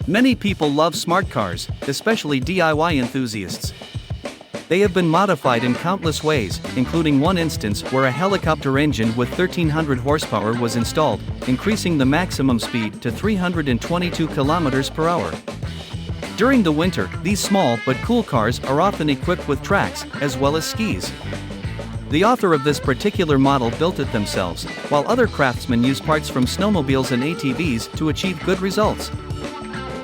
Many people love smart cars, especially DIY enthusiasts. They have been modified in countless ways, including one instance where a helicopter engine with 1300 horsepower was installed, increasing the maximum speed to 322 km per hour. During the winter, these small but cool cars are often equipped with tracks, as well as skis. The author of this particular model built it themselves, while other craftsmen use parts from snowmobiles and ATVs to achieve good results.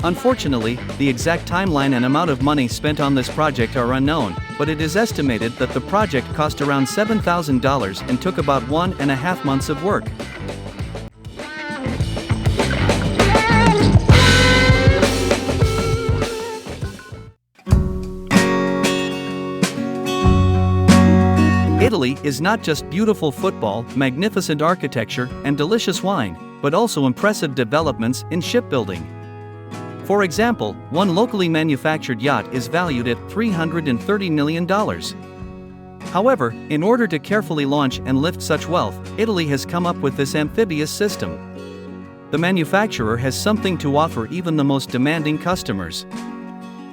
Unfortunately, the exact timeline and amount of money spent on this project are unknown, but it is estimated that the project cost around $7,000 and took about 1.5 months of work. Italy is not just beautiful football, magnificent architecture, and delicious wine, but also impressive developments in shipbuilding. For example, one locally manufactured yacht is valued at $330 million. However, in order to carefully launch and lift such wealth, Italy has come up with this amphibious system. The manufacturer has something to offer even the most demanding customers.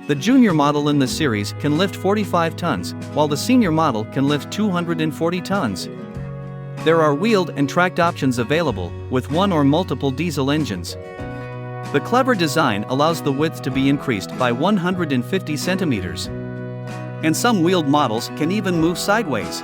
The junior model in the series can lift 45 tons, while the senior model can lift 240 tons. There are wheeled and tracked options available, with one or multiple diesel engines. The clever design allows the width to be increased by 150 centimeters. And some wheeled models can even move sideways.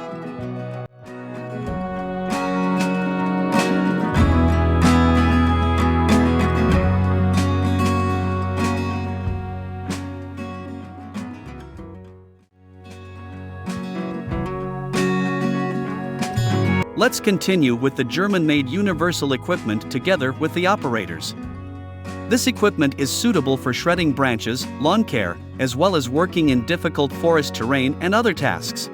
Let's continue with the German-made universal equipment together with the operators. This equipment is suitable for shredding branches, lawn care, as well as working in difficult forest terrain and other tasks.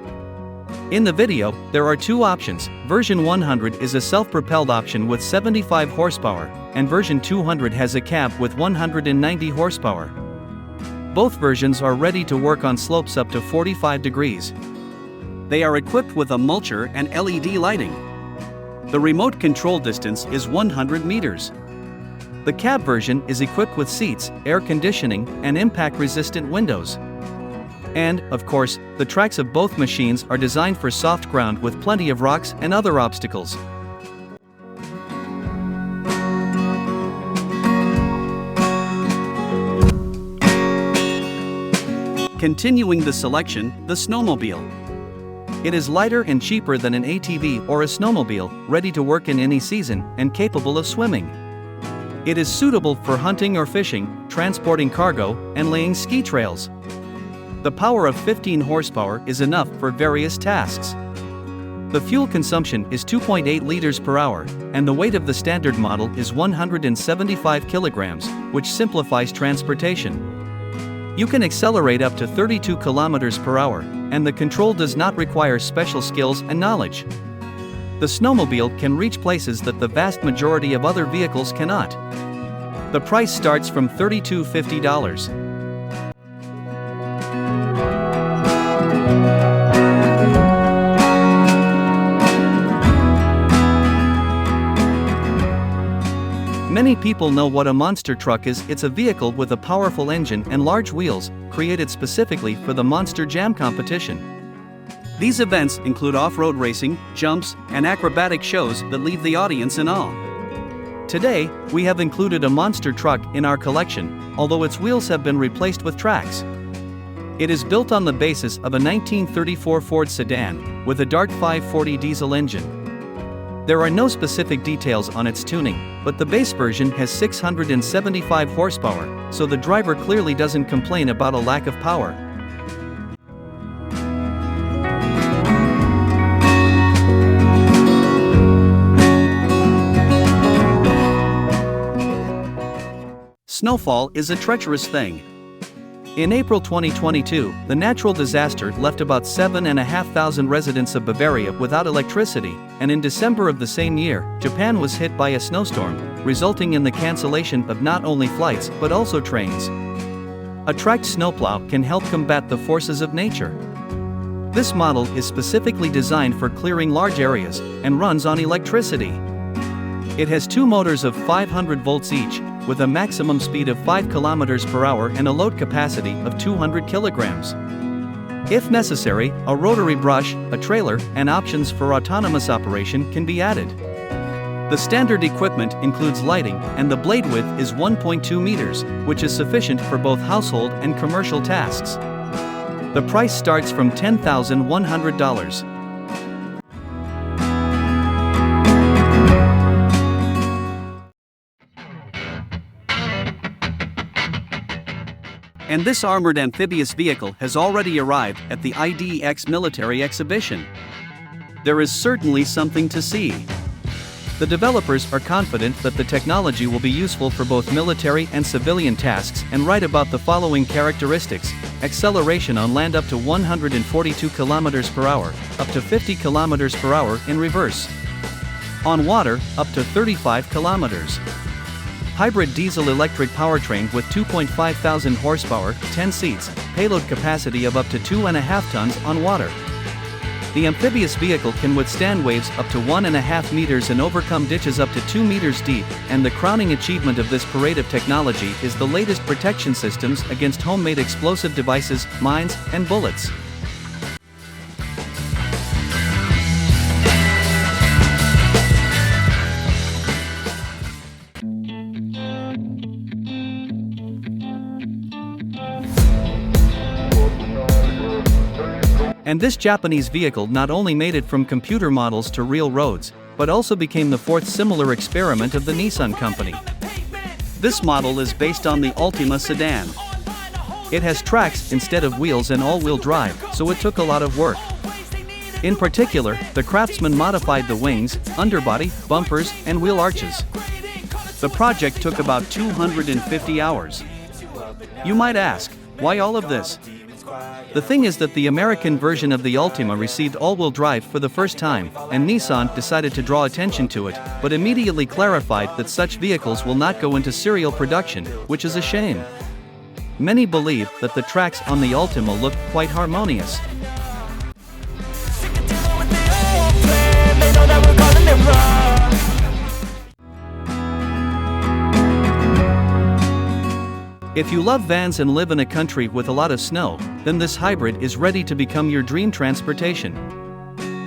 In the video, there are two options. Version 100 is a self-propelled option with 75 horsepower, and version 200 has a cab with 190 horsepower. Both versions are ready to work on slopes up to 45 degrees. They are equipped with a mulcher and LED lighting. The remote control distance is 100 meters. The cab version is equipped with seats, air conditioning, and impact-resistant windows. And, of course, the tracks of both machines are designed for soft ground with plenty of rocks and other obstacles. Continuing the selection, the snowmobile. It is lighter and cheaper than an ATV or a snowmobile, ready to work in any season, and capable of swimming. It is suitable for hunting or fishing, transporting cargo, and laying ski trails. The power of 15 horsepower is enough for various tasks. The fuel consumption is 2.8 liters per hour, and the weight of the standard model is 175 kilograms, which simplifies transportation. You can accelerate up to 32 kilometers per hour, and the control does not require special skills and knowledge. The snowmobile can reach places that the vast majority of other vehicles cannot. The price starts from $32.50. Many people know what a monster truck is. It's a vehicle with a powerful engine and large wheels, created specifically for the Monster Jam competition. These events include off-road racing, jumps, and acrobatic shows that leave the audience in awe. Today, we have included a monster truck in our collection, although its wheels have been replaced with tracks. It is built on the basis of a 1934 Ford sedan, with a Dart 540 diesel engine. There are no specific details on its tuning, but the base version has 675 horsepower, so the driver clearly doesn't complain about a lack of power. Snowfall is a treacherous thing. In April 2022, the natural disaster left about 7,500 residents of Bavaria without electricity, and in December of the same year, Japan was hit by a snowstorm, resulting in the cancellation of not only flights but also trains. A tracked snowplow can help combat the forces of nature. This model is specifically designed for clearing large areas and runs on electricity. It has two motors of 500 volts each, with a maximum speed of 5 km per hour and a load capacity of 200 kilograms. If necessary, a rotary brush, a trailer, and options for autonomous operation can be added. The standard equipment includes lighting, and the blade width is 1.2 meters, which is sufficient for both household and commercial tasks. The price starts from $10,100. And this armored amphibious vehicle has already arrived at the IDEX military exhibition. There is certainly something to see. The developers are confident that the technology will be useful for both military and civilian tasks and write about the following characteristics: acceleration on land up to 142 km per hour, up to 50 km per hour in reverse. On water, up to 35 kilometers. Hybrid diesel-electric powertrain with 2.5 thousand horsepower, 10 seats, payload capacity of up to 2.5 tons on water. The amphibious vehicle can withstand waves up to 1.5 meters and overcome ditches up to 2 meters deep, and the crowning achievement of this parade of technology is the latest protection systems against homemade explosive devices, mines, and bullets. And this Japanese vehicle not only made it from computer models to real roads, but also became the fourth similar experiment of the Nissan company. This model is based on the Altima sedan. It has tracks instead of wheels and all-wheel drive, so it took a lot of work. In particular, the craftsman modified the wings, underbody, bumpers, and wheel arches. The project took about 250 hours. You might ask, why all of this? The thing is that the American version of the Altima received all-wheel drive for the first time, and Nissan decided to draw attention to it, but immediately clarified that such vehicles will not go into serial production, which is a shame. Many believe that the tracks on the Altima look quite harmonious. If you love vans and live in a country with a lot of snow, then this hybrid is ready to become your dream transportation.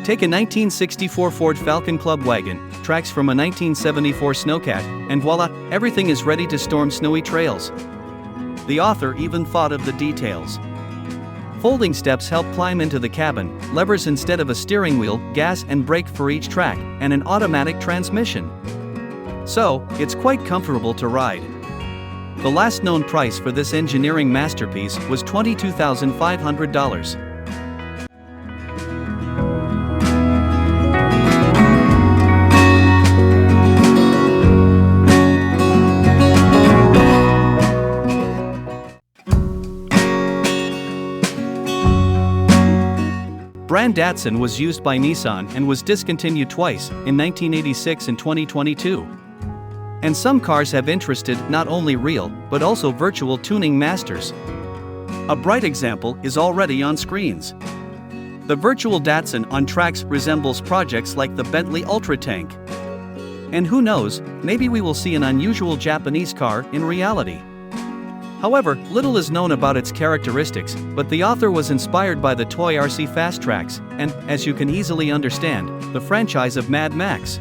Take a 1964 Ford Falcon Club wagon, tracks from a 1974 Snowcat, and voila, everything is ready to storm snowy trails. The author even thought of the details. Folding steps help climb into the cabin, levers instead of a steering wheel, gas and brake for each track, and an automatic transmission. So, it's quite comfortable to ride. The last known price for this engineering masterpiece was $22,500. Brand Datsun was used by Nissan and was discontinued twice, in 1986 and 2022. And some cars have interested not only real, but also virtual tuning masters. A bright example is already on screens. The virtual Datsun on tracks resembles projects like the Bentley Ultra Tank. And who knows, maybe we will see an unusual Japanese car in reality. However, little is known about its characteristics, but the author was inspired by the toy RC Fast Tracks, and, as you can easily understand, the franchise of Mad Max.